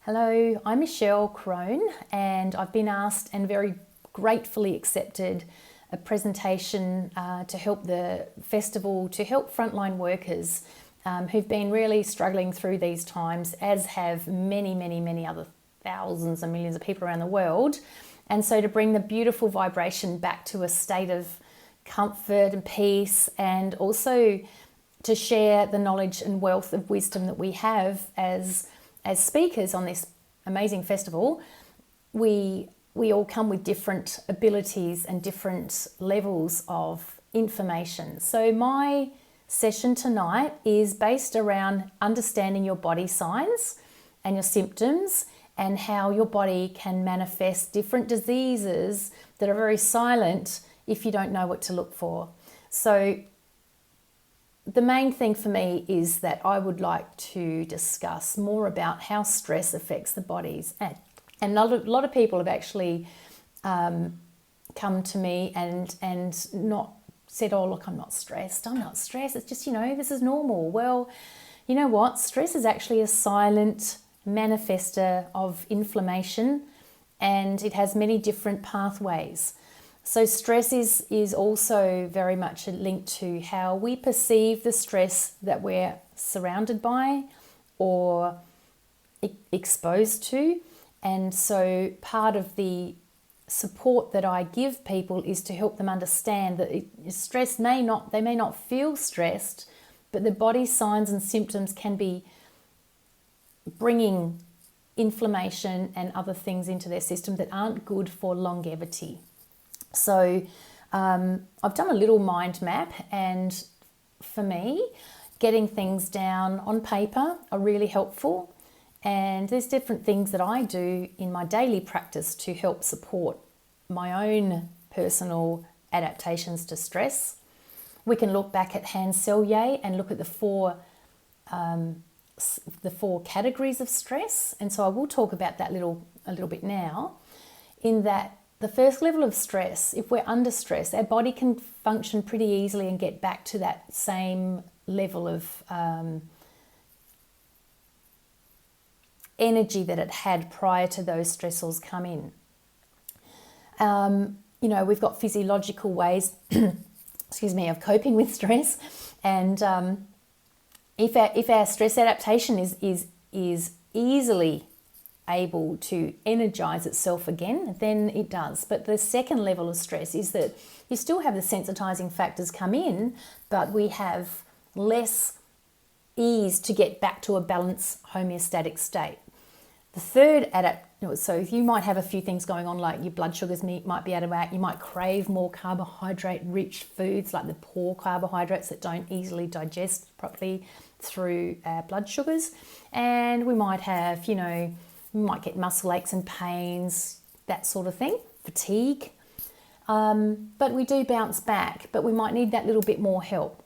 Hello, I'm Michelle Crone, and I've been asked and very gratefully accepted a presentation to help the festival, to help frontline workers who've been really struggling through these times, as have many other thousands and millions of people around the world. And so to bring the beautiful vibration back to a state of comfort and peace, and also to share the knowledge and wealth of wisdom that we have as speakers on this amazing festival. We all come with different abilities and different levels of information. So my session tonight is based around understanding your body signs and your symptoms, and how your body can manifest different diseases that are very silent if you don't know what to look for. So the main thing for me is that I would like to discuss more about how stress affects the bodies. And a lot of people have actually come to me and not said, oh, look, I'm not stressed. It's just, this is normal. Well, you know what? Stress is actually a silent manifester of inflammation, and it has many different pathways. So stress is also very much linked to how we perceive the stress that we're surrounded by or exposed to. And so part of the support that I give people is to help them understand that they may not feel stressed, but the body signs and symptoms can be bringing inflammation and other things into their system that aren't good for longevity. So I've done a little mind map, and for me, getting things down on paper are really helpful. And there's different things that I do in my daily practice to help support my own personal adaptations to stress. We can look back at hjave and look at the four categories of stress. And so I will talk about that a little bit now, in that the first level of stress, if we're under stress, our body can function pretty easily and get back to that same level of energy that it had prior to those stressors come in. We've got physiological ways, of coping with stress, and if our stress adaptation is easily able to energize itself again, then it does. But the second level of stress is that you still have the sensitizing factors come in, but we have less ease to get back to a balanced homeostatic state. The third so you might have a few things going on, like your blood sugars might be out of whack. You might crave more carbohydrate-rich foods, like the poor carbohydrates that don't easily digest properly through our blood sugars. And we might have, we might get muscle aches and pains, that sort of thing, fatigue. But we do bounce back, but we might need that little bit more help.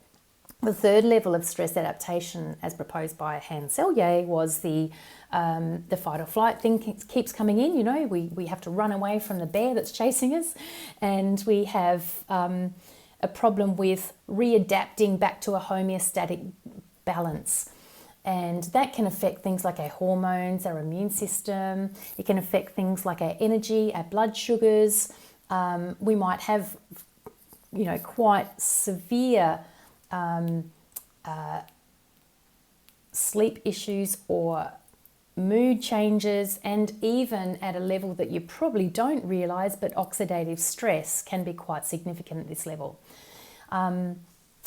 The third level of stress adaptation, as proposed by hjave, was the fight or flight thing keeps coming in. We have to run away from the bear that's chasing us, and we have a problem with readapting back to a homeostatic balance. And that can affect things like our hormones, our immune system. It can affect things like our energy, our blood sugars. We might have, quite severe sleep issues or mood changes, and even at a level that you probably don't realize, but oxidative stress can be quite significant at this level.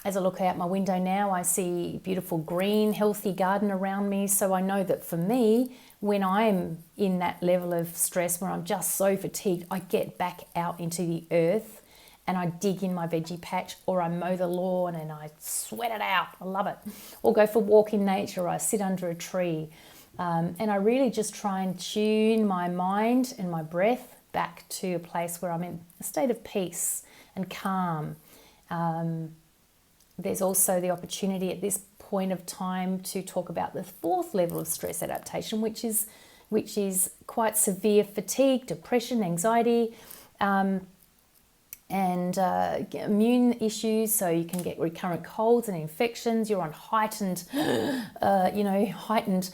As I look out my window now, I see beautiful green, healthy garden around me. So I know that for me, when I'm in that level of stress where I'm just so fatigued, I get back out into the earth and I dig in my veggie patch, or I mow the lawn and I sweat it out. I love it. Or go for a walk in nature, or I sit under a tree. And I really just try and tune my mind and my breath back to a place where I'm in a state of peace and calm. There's also the opportunity at this point of time to talk about the fourth level of stress adaptation, which is quite severe fatigue, depression, anxiety. and immune issues, so you can get recurrent colds and infections. You're on heightened, heightened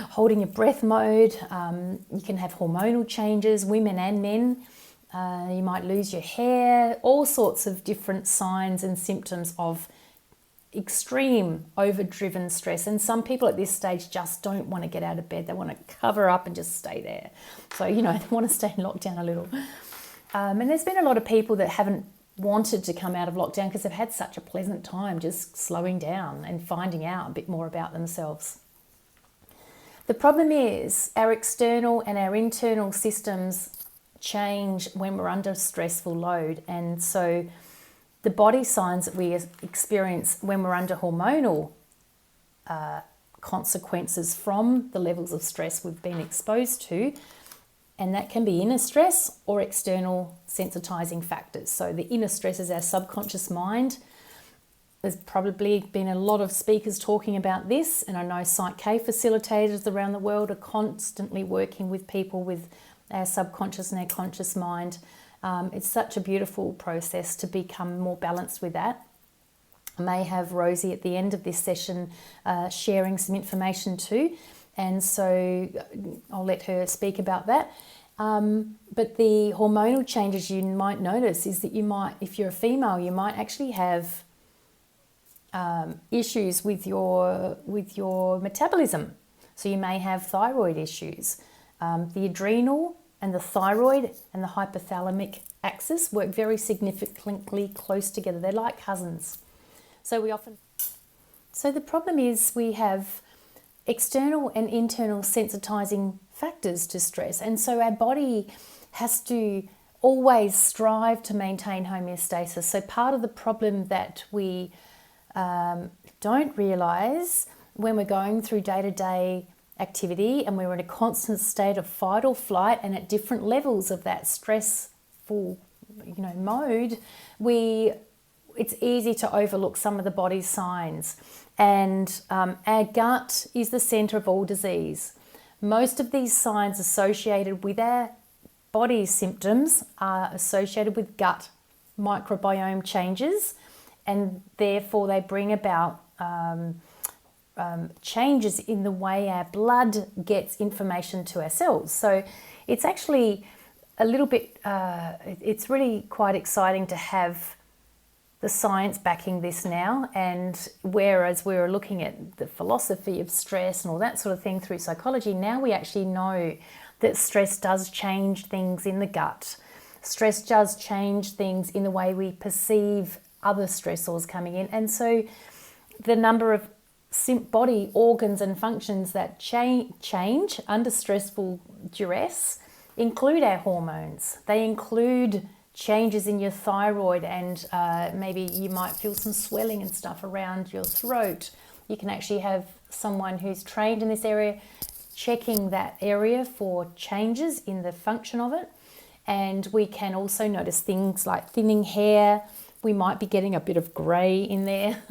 holding your breath mode. You can have hormonal changes, women and men. You might lose your hair, all sorts of different signs and symptoms of extreme overdriven stress. And some people at this stage just don't want to get out of bed. They want to cover up and just stay there. So, they want to stay in lockdown a little. And there's been a lot of people that haven't wanted to come out of lockdown because they've had such a pleasant time just slowing down and finding out a bit more about themselves. The problem is our external and our internal systems change when we're under stressful load. And so the body signs that we experience when we're under hormonal consequences from the levels of stress we've been exposed to, and that can be inner stress or external sensitizing factors. So the inner stress is our subconscious mind. There's probably been a lot of speakers talking about this, and I know Psych K facilitators around the world are constantly working with people with our subconscious and our conscious mind. It's such a beautiful process to become more balanced with that. I may have Rosie at the end of this session sharing some information too, and so I'll let her speak about that. But the hormonal changes you might notice is that you might, if you're a female, you might actually have issues with your metabolism. So you may have thyroid issues. The adrenal and the thyroid and the hypothalamic axis work very significantly close together. They're like cousins. So the problem is we have external and internal sensitizing factors to stress. And so our body has to always strive to maintain homeostasis. So part of the problem that we don't realize when we're going through day-to-day activity and we're in a constant state of fight or flight, and at different levels of that stressful mode, it's easy to overlook some of the body's signs. And our gut is the center of all disease. Most of these signs associated with our body's symptoms are associated with gut microbiome changes, and therefore they bring about changes in the way our blood gets information to our cells. So it's actually a little bit, it's really quite exciting to have the science backing this now. And whereas we were looking at the philosophy of stress and all that sort of thing through psychology, now we actually know that stress does change things in the gut. Stress does change things in the way we perceive other stressors coming in. And so the number of body organs and functions that change under stressful duress include our hormones. They include changes in your thyroid, and maybe you might feel some swelling and stuff around your throat. You can actually have someone who's trained in this area checking that area for changes in the function of it. And we can also notice things like thinning hair. We might be getting a bit of grey in there.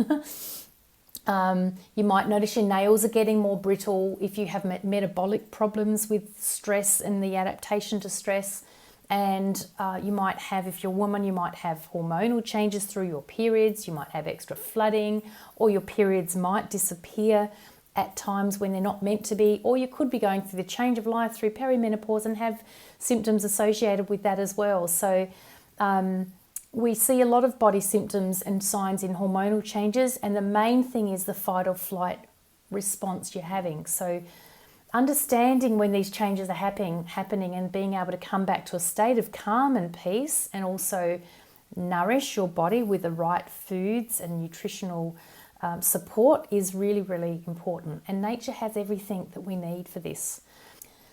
You might notice your nails are getting more brittle if you have metabolic problems with stress and the adaptation to stress. And you might have, if you're a woman, you might have hormonal changes through your periods. You might have extra flooding, or your periods might disappear at times when they're not meant to be. Or you could be going through the change of life through perimenopause and have symptoms associated with that as well. So we see a lot of body symptoms and signs in hormonal changes, and the main thing is the fight or flight response you're having. So understanding when these changes are happening and being able to come back to a state of calm and peace, and also nourish your body with the right foods and nutritional support is really, really important. And nature has everything that we need for this.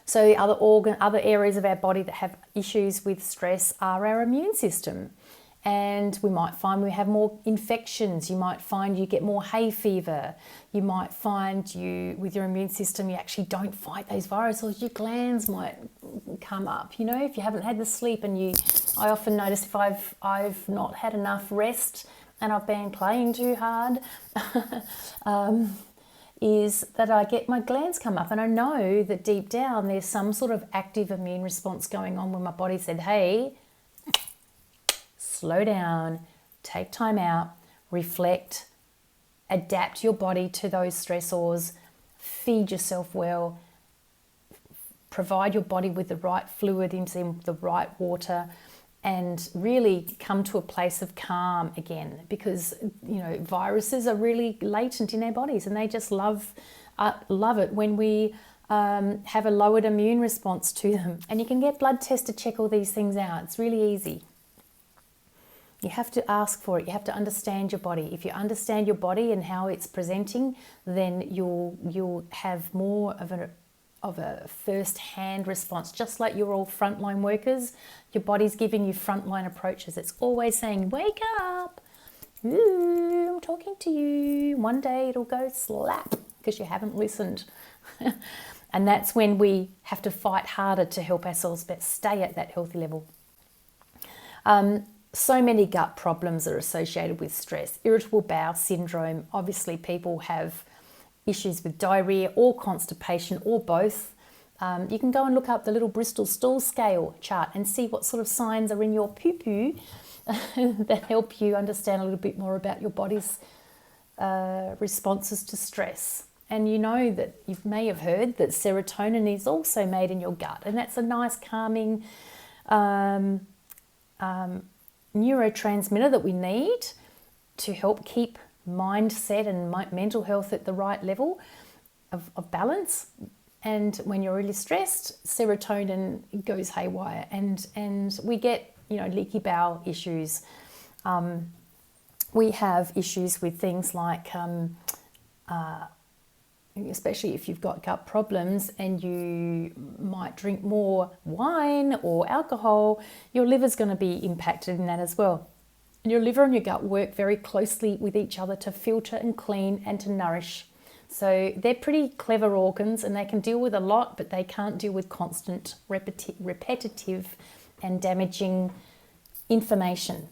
So the other areas of our body that have issues with stress are our immune system. And we might find we have more infections. You might find you get more hay fever. You might find you, with your immune system, you actually don't fight those viruses. Your glands might come up. If you haven't had the sleep, and I often notice if I've not had enough rest and I've been playing too hard, is that I get my glands come up, and I know that deep down there's some sort of active immune response going on when my body said, hey, slow down, take time out, reflect, adapt your body to those stressors, feed yourself well, provide your body with the right fluid into the right water, and really come to a place of calm again, because viruses are really latent in our bodies, and they just love it when we have a lowered immune response to them. And you can get blood tests to check all these things out. It's really easy. You have to ask for it. You have to understand your body. If you understand your body and how it's presenting, then you'll have more of a first-hand response. Just like you're all frontline workers, your body's giving you frontline approaches. It's always saying, wake up. Ooh, I'm talking to you. One day it'll go slap because you haven't listened. And that's when we have to fight harder to help ourselves stay at that healthy level. So many gut problems are associated with stress. Irritable bowel syndrome. Obviously, people have issues with diarrhea or constipation or both. You can go and look up the little Bristol stool scale chart and see what sort of signs are in your poo-poo that help you understand a little bit more about your body's responses to stress. And you know that you may have heard that serotonin is also made in your gut, and that's a nice calming neurotransmitter that we need to help keep mindset and mental health at the right level of balance. And when you're really stressed, serotonin goes haywire, and we get leaky bowel issues. We have issues with things like especially if you've got gut problems and you might drink more wine or alcohol, your liver's going to be impacted in that as well. And your liver and your gut work very closely with each other to filter and clean and to nourish. So they're pretty clever organs, and they can deal with a lot, but they can't deal with constant, repetitive and damaging information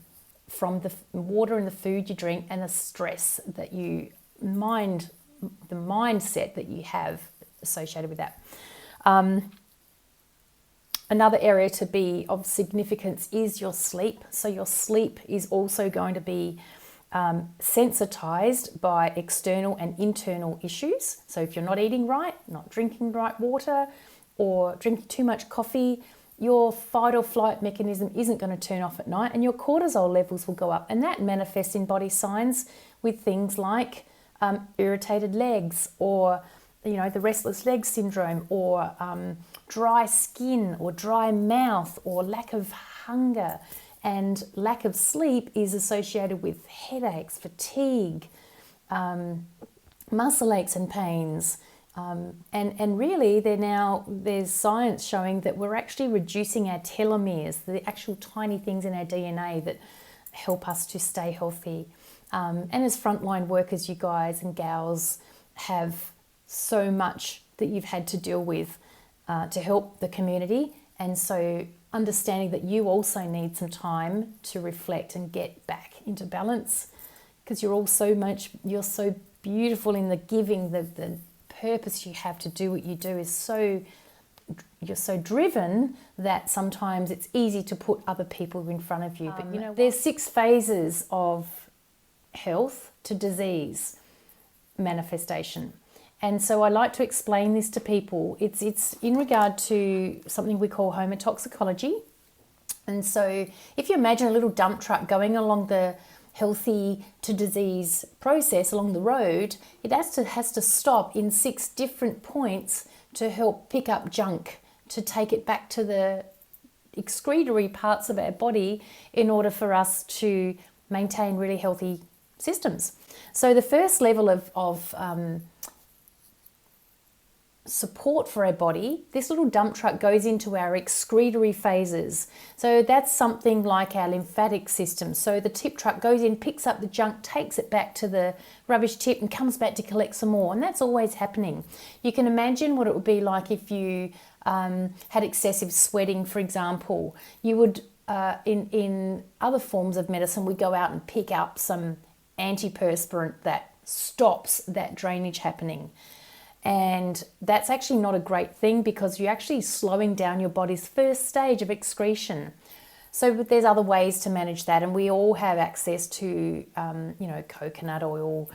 from the water and the food you drink and the stress that the mindset that you have associated with that. Another area to be of significance is your sleep. So your sleep is also going to be sensitized by external and internal issues. So if you're not eating right, not drinking right water, or drinking too much coffee, your fight or flight mechanism isn't going to turn off at night, and your cortisol levels will go up. And that manifests in body signs with things like irritated legs, or the restless leg syndrome, or dry skin, or dry mouth, or lack of hunger. And lack of sleep is associated with headaches, fatigue, muscle aches and pains. And really there's science showing that we're actually reducing our telomeres, the actual tiny things in our DNA that help us to stay healthy. And as frontline workers, you guys and gals have so much that you've had to deal with to help the community. And so understanding that you also need some time to reflect and get back into balance, because you're so beautiful in the giving, the purpose you have to do what you do is you're so driven that sometimes it's easy to put other people in front of you. But there's 6 phases of health to disease manifestation. And so I like to explain this to people. It's in regard to something we call homotoxicology. And so if you imagine a little dump truck going along the healthy to disease process along the road, it has to stop in 6 different points to help pick up junk, to take it back to the excretory parts of our body in order for us to maintain really healthy systems. So the first level of support for our body, this little dump truck goes into our excretory phases. So that's something like our lymphatic system. So the tip truck goes in, picks up the junk, takes it back to the rubbish tip and comes back to collect some more. And that's always happening. You can imagine what it would be like if you had excessive sweating, for example. You would, in other forms of medicine, we go out and pick up some antiperspirant that stops that drainage happening. And that's actually not a great thing, because you're actually slowing down your body's first stage of excretion. So but there's other ways to manage that, and we all have access to, coconut oil,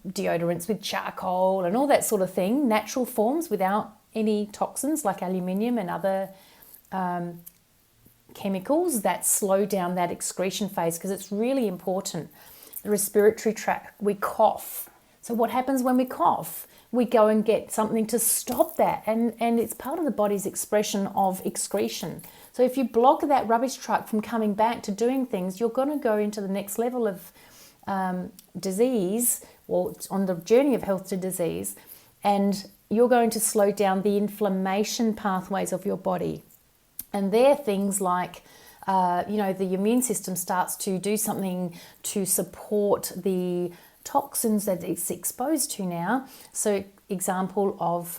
deodorants with charcoal and all that sort of thing, natural forms without any toxins like aluminium and other chemicals that slow down that excretion phase, because it's really important. The respiratory tract, we cough. So what happens when we cough? We go and get something to stop that, and it's part of the body's expression of excretion. So if you block that rubbish truck from coming back to doing things, you're going to go into the next level of disease, or on the journey of health to disease, and you're going to slow down the inflammation pathways of your body. And they're things like, the immune system starts to do something to support the toxins that it's exposed to now. So example of,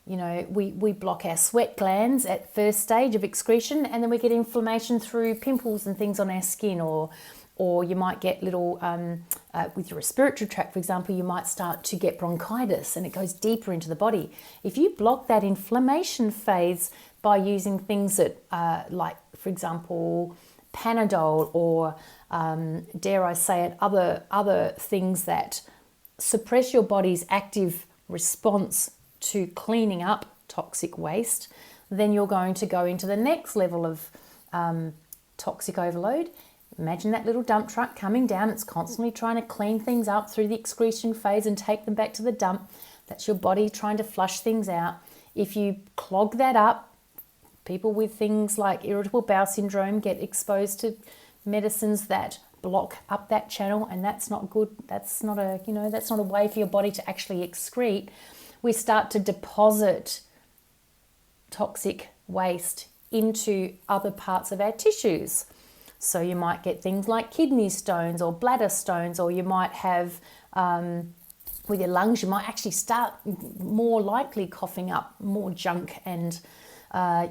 we block our sweat glands at first stage of excretion, and then we get inflammation through pimples and things on our skin, or you might get little, with your respiratory tract, for example, you might start to get bronchitis, and it goes deeper into the body. If you block that inflammation phase by using things that, like, for example, Panadol, or dare I say it, other things that suppress your body's active response to cleaning up toxic waste, then you're going to go into the next level of toxic overload. Imagine that little dump truck coming down. It's constantly trying to clean things up through the excretion phase and take them back to the dump. That's your body trying to flush things out. If you clog that up, people with things like irritable bowel syndrome get exposed to medicines that block up that channel, and that's not good. That's not a way for your body to actually excrete. We start to deposit toxic waste into other parts of our tissues. So you might get things like kidney stones or bladder stones, or you might have, with your lungs, you might actually start more likely coughing up more junk, and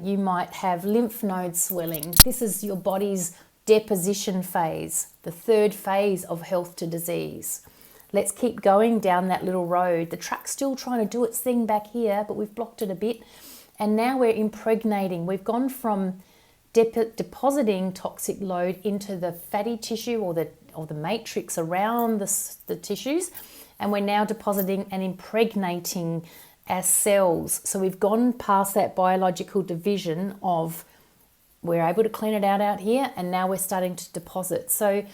you might have lymph node swelling. This is your body's deposition phase, the third phase of health to disease. Let's keep going down that little road. The truck's still trying to do its thing back here, but we've blocked it a bit. And now we're impregnating. We've gone from depositing toxic load into the fatty tissue or the matrix around the tissues, and we're now depositing and impregnating our cells. So we've gone past that biological division of, we're able to clean it out here, and now we're starting to deposit. So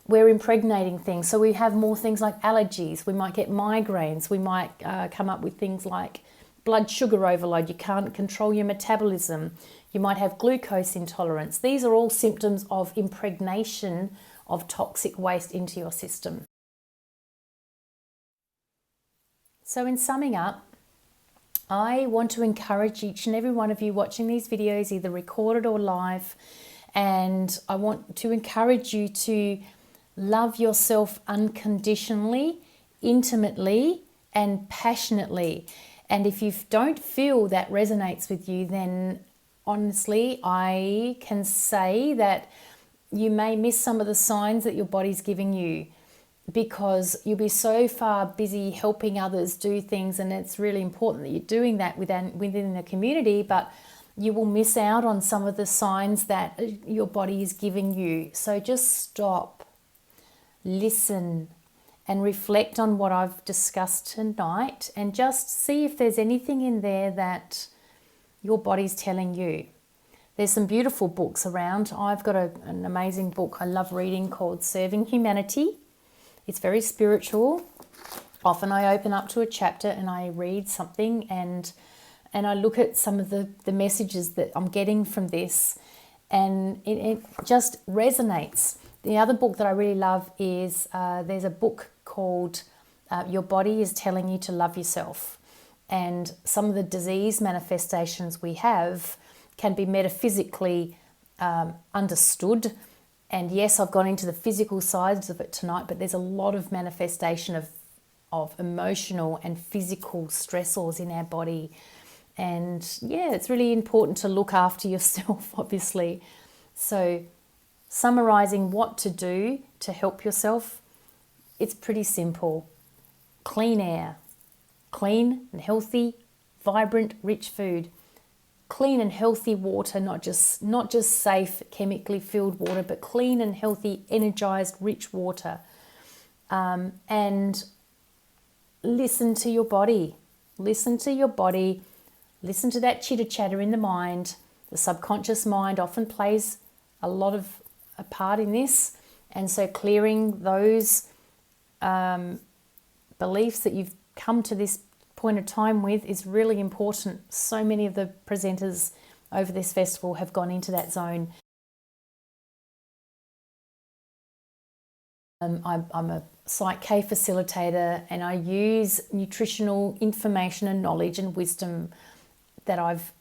we're impregnating things. So we have more things like allergies. We might get migraines. We might come up with things like blood sugar overload. You can't control your metabolism. You might have glucose intolerance. These are all symptoms of impregnation of toxic waste into your system. So in summing up, I want to encourage each and every one of you watching these videos, either recorded or live, and I want to encourage you to love yourself unconditionally, intimately, and passionately. And if you don't feel that resonates with you, then honestly, I can say that you may miss some of the signs that your body's giving you, because you'll be so far busy helping others do things, and it's really important that you're doing that within the community, but you will miss out on some of the signs that your body is giving you. So just stop, listen, and reflect on what I've discussed tonight, and just see if there's anything in there that your body's telling you. There's some beautiful books around. I've got an amazing book I love reading called Serving Humanity. It's very spiritual. Often I open up to a chapter and I read something, and I look at some of the messages that I'm getting from this, and it just resonates. The other book that I really love is there's a book called Your Body is Telling You to Love Yourself. And some of the disease manifestations we have can be metaphysically understood. And yes, I've gone into the physical sides of it tonight, but there's a lot of manifestation of emotional and physical stressors in our body. And yeah, it's really important to look after yourself, obviously. So summarizing what to do to help yourself, it's pretty simple. Clean air, clean and healthy, vibrant, rich food, clean and healthy water, not just safe, chemically filled water, but clean and healthy, energized, rich water. And listen to your body. Listen to your body. Listen to that chitter chatter in the mind. The subconscious mind often plays a lot of a part in this. And so clearing those beliefs that you've come to this point of time with is really important. So many of the presenters over this festival have gone into that zone. I'm a Psych K facilitator, and I use nutritional information and knowledge and wisdom that I've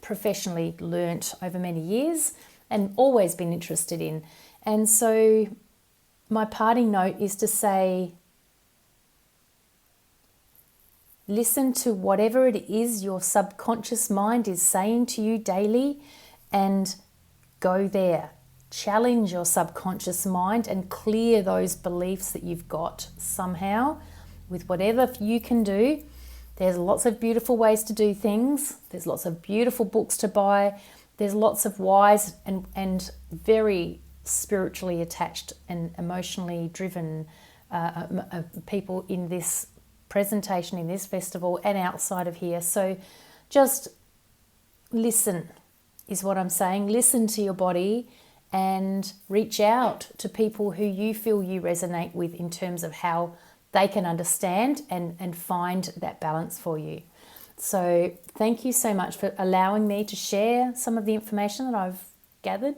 professionally learnt over many years and always been interested in. And so my parting note is to say, listen to whatever it is your subconscious mind is saying to you daily and go there. Challenge your subconscious mind and clear those beliefs that you've got somehow with whatever you can do. There's lots of beautiful ways to do things. There's lots of beautiful books to buy. There's lots of wise and very spiritually attached and emotionally driven people in this presentation, in this festival and outside of here. So just listen is what I'm saying. Listen to your body and reach out to people who you feel you resonate with in terms of how they can understand and find that balance for you. So thank you so much for allowing me to share some of the information that I've gathered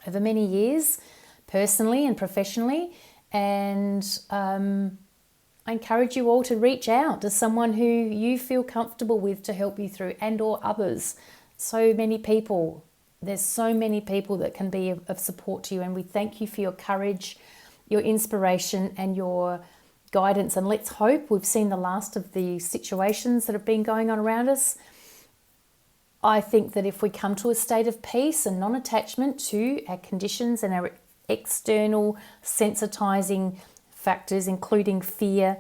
over many years, personally and professionally. And I encourage you all to reach out to someone who you feel comfortable with to help you through, and or others. So many people. There's so many people that can be of support to you, and we thank you for your courage, your inspiration and your guidance. And let's hope we've seen the last of the situations that have been going on around us. I think that if we come to a state of peace and non-attachment to our conditions and our external sensitizing factors, including fear,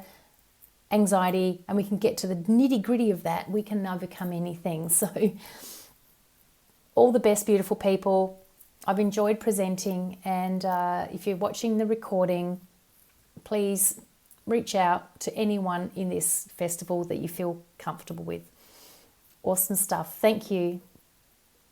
anxiety, and we can get to the nitty-gritty of that, we can overcome anything. So all the best, beautiful people. I've enjoyed presenting, and if you're watching the recording, please reach out to anyone in this festival that you feel comfortable with. Awesome stuff. Thank you.